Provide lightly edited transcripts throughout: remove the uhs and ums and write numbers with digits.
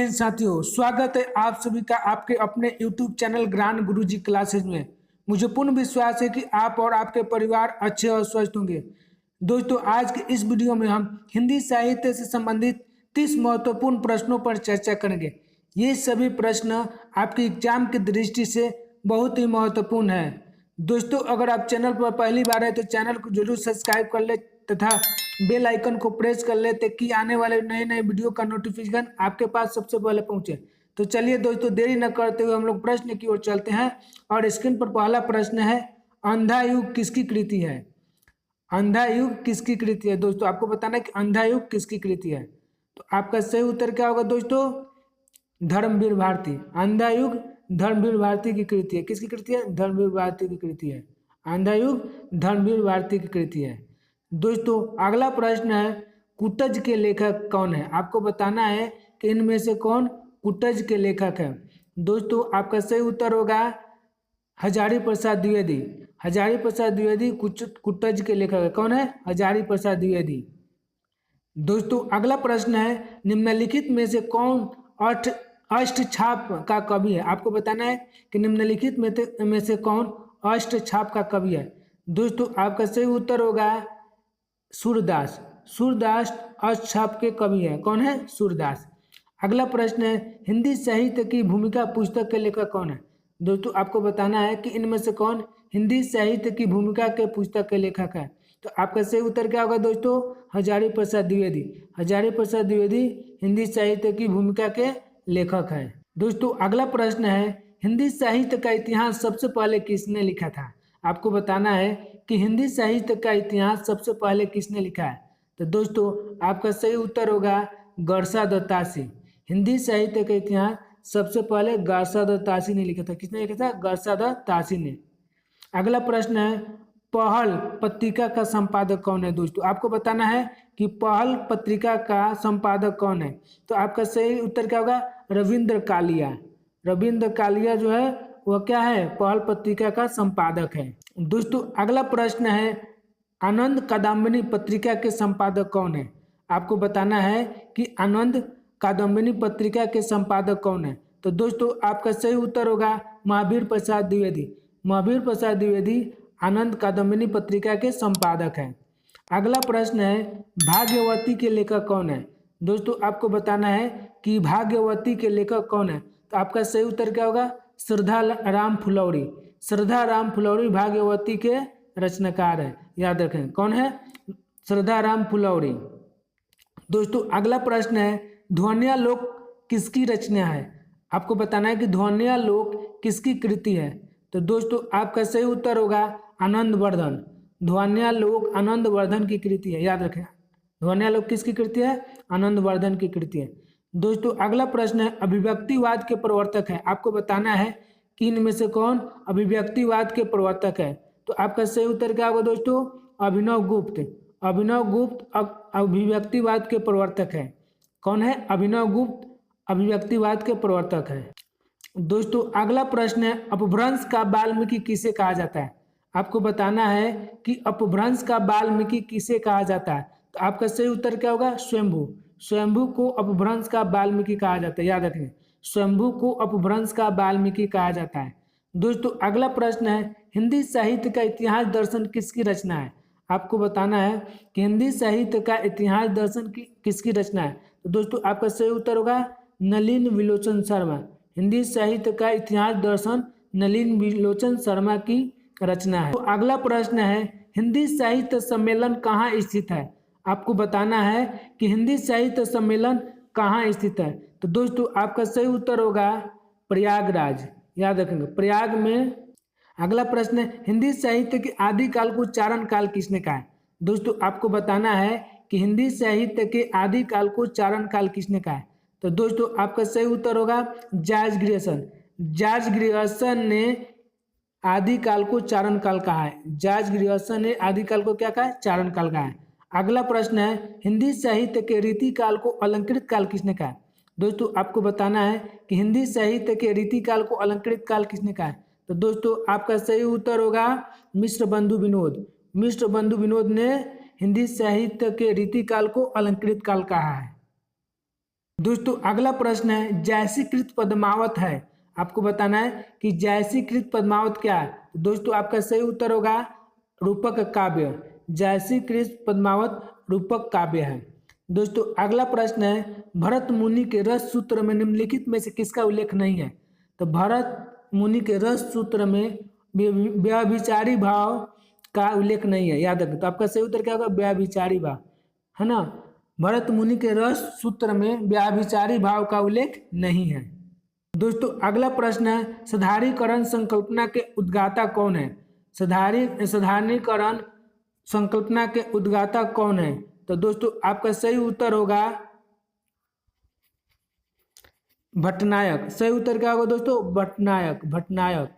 जय साथियों, स्वागत है आप सभी का आपके अपने YouTube चैनल ज्ञान गुरुजी क्लासेज में। मुझे पूर्ण विश्वास है कि आप और आपके परिवार अच्छे और स्वस्थ होंगे। दोस्तों, आज के इस वीडियो में हम हिंदी साहित्य से संबंधित 30 महत्वपूर्ण प्रश्नों पर चर्चा करेंगे। ये सभी प्रश्न आपके एग्जाम की दृष्टि से बहुत ही महत्वपूर्ण है। दोस्तों, अगर आप चैनल पर पहली बार है तो चैनल को जरूर सब्सक्राइब कर ले तथा बेल आइकन को प्रेस कर ले ताकि आने वाले नए नए वीडियो का नोटिफिकेशन आपके पास सबसे पहले पहुंचे। तो चलिए दोस्तों, देरी न करते हुए हम लोग प्रश्न की ओर चलते हैं। और स्क्रीन पर पहला प्रश्न है, अंधा युग किसकी कृति है? अंधा युग किसकी कृति है? दोस्तों, आपको बताना है कि अंधा युग किसकी कृति है। तो आपका सही उत्तर क्या होगा दोस्तों? धर्मवीर भारती। अंधा युग धर्मवीर भारती की कृति है। किसकी कृति है? धर्मवीर भारती की कृति है। अंधा युग धर्मवीर भारती की कृति है। दोस्तों, अगला प्रश्न है, कुटज के लेखक कौन है? आपको बताना है कि इनमें से कौन कुटज के लेखक है। दोस्तों, आपका सही उत्तर होगा हजारी प्रसाद द्विवेदी। हजारी प्रसाद द्विवेदी कुटज के लेखक है। कौन है? हजारी प्रसाद द्विवेदी। दोस्तों, अगला प्रश्न है, निम्नलिखित में से कौन अष्टछाप का कवि है? आपको बताना है कि निम्नलिखित में से कौन अष्टछाप का कवि है। दोस्तों, आपका सही उत्तर होगा सूरदास। सूरदास अष्टछाप के कवि है। कौन है? सूरदास। अगला प्रश्न है, हिंदी साहित्य की भूमिका पुस्तक के लेखक कौन है? दोस्तों, आपको बताना है कि इनमें से कौन हिंदी साहित्य की भूमिका के पुस्तक के लेखक है। तो आपका सही उत्तर क्या होगा दोस्तों? हजारी प्रसाद द्विवेदी। हजारी प्रसाद द्विवेदी हिंदी साहित्य की भूमिका के लेखक है। दोस्तों, अगला प्रश्न है, हिंदी साहित्य का इतिहास सबसे पहले किसने लिखा था? आपको बताना है कि हिंदी साहित्य का इतिहास सबसे पहले किसने लिखा है। तो दोस्तों, आपका सही उत्तर होगा गरशा दत्तासी। हिंदी साहित्य का इतिहास सबसे पहले गरशा दत्तासी ने लिखा था। किसने लिखा था? गरशा दत्तासी ने। अगला प्रश्न है, पहल पत्रिका का संपादक कौन है? दोस्तों, आपको बताना है कि पहल पत्रिका का संपादक कौन है। तो आपका सही उत्तर क्या होगा? रविंद्र कालिया। रविंद्र कालिया जो है वह क्या है? पहल पत्रिका का संपादक है। दोस्तों, अगला प्रश्न है, आनंद कादम्बिनी पत्रिका के संपादक कौन है? आपको बताना है कि आनंद कादम्बिनी पत्रिका के संपादक कौन है। तो दोस्तों, आपका सही उत्तर होगा महावीर प्रसाद द्विवेदी। महावीर प्रसाद द्विवेदी आनंद कादम्बिनी पत्रिका के संपादक हैं। अगला प्रश्न है, भाग्यवती के लेखक कौन है? दोस्तों, आपको बताना है कि भाग्यवती के लेखक कौन है। तो आपका सही उत्तर क्या होगा? श्रद्धा राम फुलौरी। श्रद्धा राम फुलौरी भाग्यवती के रचनाकार है। याद रखें, कौन है? श्रद्धा राम फुलौरी। दोस्तों, अगला प्रश्न है, ध्वन्यालोक किसकी रचना है? आपको बताना है कि ध्वन्यालोक किसकी कृति है। तो दोस्तों, आपका सही उत्तर होगा आनंदवर्धन। ध्वन्यालोक आनंदवर्धन की कृति है। याद रखें, ध्वन्यालोक किसकी कृति है? आनंदवर्धन की कृति है। दोस्तों, अगला प्रश्न है, अभिव्यक्तिवाद के प्रवर्तक है। आपको बताना है कि इनमें से कौन अभिव्यक्तिवाद के प्रवर्तक है। तो आपका सही उत्तर क्या होगा दोस्तों? अभिनव गुप्त। अभिनव गुप्त अभिव्यक्तिवाद के प्रवर्तक है। कौन है? अभिनव गुप्त अभिव्यक्तिवाद के प्रवर्तक है। दोस्तों, अगला प्रश्न है, अपभ्रंश का वाल्मीकि किसे कहा जाता है? आपको बताना है कि अपभ्रंश का वाल्मीकि किसे कहा जाता है। तो आपका सही उत्तर क्या होगा? स्वयंभू। स्वयंभू को अपभ्रंश का वाल्मीकि कहा जाता है। याद रखें, स्वयंभू को अपभ्रंश का वाल्मीकि कहा जाता है। दोस्तों, अगला प्रश्न है, हिंदी साहित्य का इतिहास दर्शन किसकी रचना है? आपको बताना है कि हिंदी साहित्य का इतिहास दर्शन किसकी रचना है। तो दोस्तों, आपका सही उत्तर होगा नलिन विलोचन शर्मा। हिंदी साहित्य का इतिहास दर्शन नलिन विलोचन शर्मा की रचना है। तो अगला प्रश्न है, हिंदी साहित्य सम्मेलन कहाँ स्थित है? आपको बताना है कि हिंदी साहित्य सम्मेलन कहाँ स्थित है। तो दोस्तों, आपका सही उत्तर होगा प्रयागराज। याद रखेंगे, प्रयाग में। अगला प्रश्न है, हिंदी साहित्य के आदिकाल को चारण काल किसने कहा है? दोस्तों, आपको बताना है कि हिंदी साहित्य के आदिकाल को चारण काल किसने कहा है। तो दोस्तों, आपका सही उत्तर होगा जॉर्ज ग्रियर्सन। जॉर्ज ग्रियर्सन ने आदिकाल को चारण काल कहा है। जॉर्ज ग्रियर्सन ने आदिकाल को क्या कहा है? चारण काल कहा है। अगला प्रश्न है, हिंदी साहित्य के रीति काल को अलंकृत काल किसने कहा है? दोस्तों, आपको बताना है कि हिंदी साहित्य के रीति काल को अलंकृत काल किसने कहा है। तो दोस्तों, आपका सही उत्तर होगा मिश्र बंधु विनोद। मिश्र बंधु विनोद ने हिंदी साहित्य के रीति काल को अलंकृत काल कहा है। दोस्तों अगला प्रश्न है जैसीकृत पद्मावत है, आपको बताना है कि जैसीकृत पद्मावत क्या है। तो दोस्तों आपका सही उत्तर होगा रूपक काव्य। जैसीकृत पद्मावत रूपक काव्य है। दोस्तों अगला प्रश्न है भरत मुनि के रस सूत्र में निम्नलिखित में से किसका उल्लेख नहीं है। तो भरत मुनि के रस सूत्र में व्यभिचारी भाव का उल्लेख नहीं है, याद रखें। तो आपका सही उत्तर क्या होगा व्यभिचारी भाव, है ना। भरत मुनि के रस सूत्र में व्याभिचारी भाव का उल्लेख नहीं है। दोस्तों अगला प्रश्न है साधारणीकरण संकल्पना के उद्गाता कौन है। साधारणीकरण संकल्पना के उद्गाता कौन है। तो दोस्तों आपका सही उत्तर होगा भट्टनायक। सही उत्तर क्या होगा दोस्तों भट्टनायक।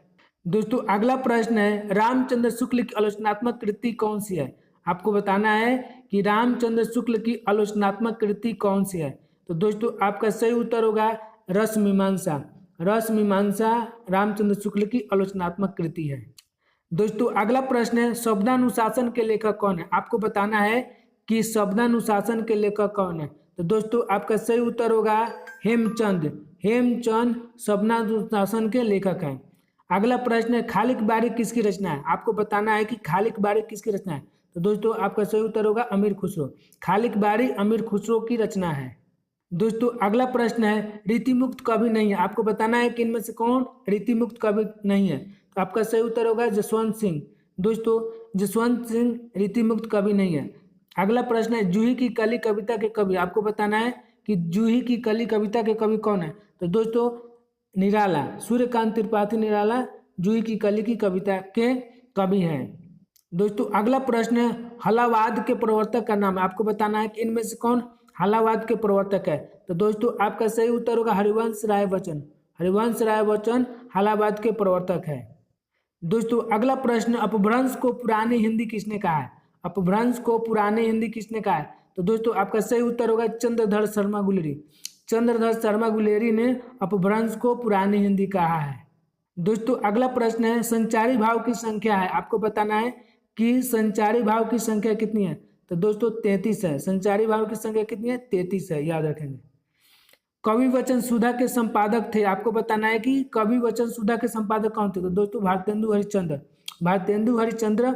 दोस्तों अगला प्रश्न है रामचंद्र शुक्ल की आलोचनात्मक कृति कौन सी है। आपको बताना है कि रामचंद्र शुक्ल की आलोचनात्मक कृति कौन सी है। तो दोस्तों आपका सही उत्तर होगा रसमीमांसा। रसमीमांसा रामचंद्र शुक्ल की आलोचनात्मक कृति है। दोस्तों अगला प्रश्न है शब्दानुशासन के लेखक कौन है। आपको बताना है कि शब्दानुशासन के लेखक कौन है। तो दोस्तों आपका सही उत्तर होगा हेमचंद। हेमचंद शब्दानुशासन के लेखक हैं। अगला प्रश्न है खालिक बारी किसकी रचना है। आपको बताना है कि खालिक बारी किसकी रचना है। तो दोस्तों आपका सही उत्तर होगा अमीर खुसरो। खालिक बारी अमीर खुसरो की रचना है। दोस्तों अगला प्रश्न है रीतिमुक्त कवि नहीं है। आपको बताना है कि इनमें से कौन रीतिमुक्त कवि नहीं है। तो आपका सही उत्तर होगा जसवंत सिंह। दोस्तों जसवंत सिंह रीतिमुक्त कवि नहीं है। अगला प्रश्न है जूही की कली कविता के कवि। आपको बताना है कि जूही की कली कविता के कवि कौन है। तो दोस्तों निराला, सूर्यकांत त्रिपाठी निराला जूही की कली की कविता के कवि हैं। दोस्तों अगला प्रश्न है हलावाद के प्रवर्तक का नाम है। आपको बताना है कि इनमें से कौन हलावाद के प्रवर्तक है। तो दोस्तों आपका सही उत्तर होगा हरिवंश राय बच्चन। हरिवंश राय बच्चन हलावाद के प्रवर्तक है। दोस्तों अगला प्रश्न अपभ्रंश को पुरानी हिंदी किसने कहा है। अपभ्रंश को पुरानी हिंदी किसने कहा है। तो दोस्तों आपका सही उत्तर होगा चंद्रधर शर्मा गुलेरी। चंद्रधर शर्मा गुलेरी ने अपभ्रंश को पुरानी हिंदी कहा है। दोस्तों अगला प्रश्न है संचारी भाव की संख्या है। आपको बताना है कि संचारी भाव की संख्या कितनी है। तो दोस्तों 33 है। संचारी भाव की संख्या कितनी है 33 है, याद रखेंगे। कवि वचन सुधा के संपादक थे। आपको बताना है कि कवि वचन सुधा के संपादक कौन थे। तो दोस्तों भारतेंदु हरिश्चंद्र। भारतेंदु हरिश्चंद्र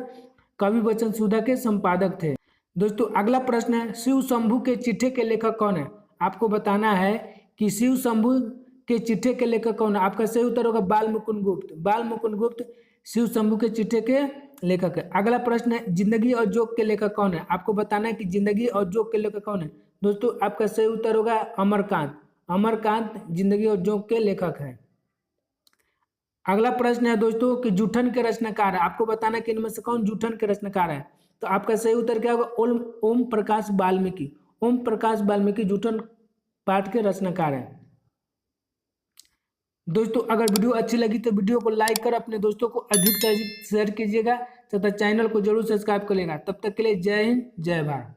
कवि वचन सुधा के संपादक थे। दोस्तों अगला प्रश्न है शिव शंभु के चिट्ठे के लेखक कौन है। आपको बताना है कि शिव शंभु के चिट्ठे के लेखक कौन है। आपका सही उत्तर होगा बाल मुकुंद गुप्त। बाल मुकुंद गुप्त शिव शंभु के चिट्ठे के लेखक है। अगला प्रश्न है जिंदगी और जोक के लेखक कौन है। आपको बताना है कि जिंदगी और जोक के लेखक कौन है। दोस्तों आपका सही उत्तर होगा अमरकांत। अमरकांत जिंदगी और जोक के लेखक है। अगला प्रश्न है दोस्तों कि जूठन के रचनाकार है। आपको बताना है कि इनमें से कौन जूठन के रचनाकार है। तो आपका सही उत्तर क्या होगा ओम प्रकाश वाल्मीकि। ओम प्रकाश वाल्मीकि जूठन पाठ के रचनाकार है। दोस्तों अगर वीडियो अच्छी लगी तो वीडियो को लाइक कर अपने दोस्तों को अधिक से अधिक शेयर कीजिएगा तथा चैनल को जरूर सब्सक्राइब करिएगा। तब तक के लिए जय हिंद जय भारत।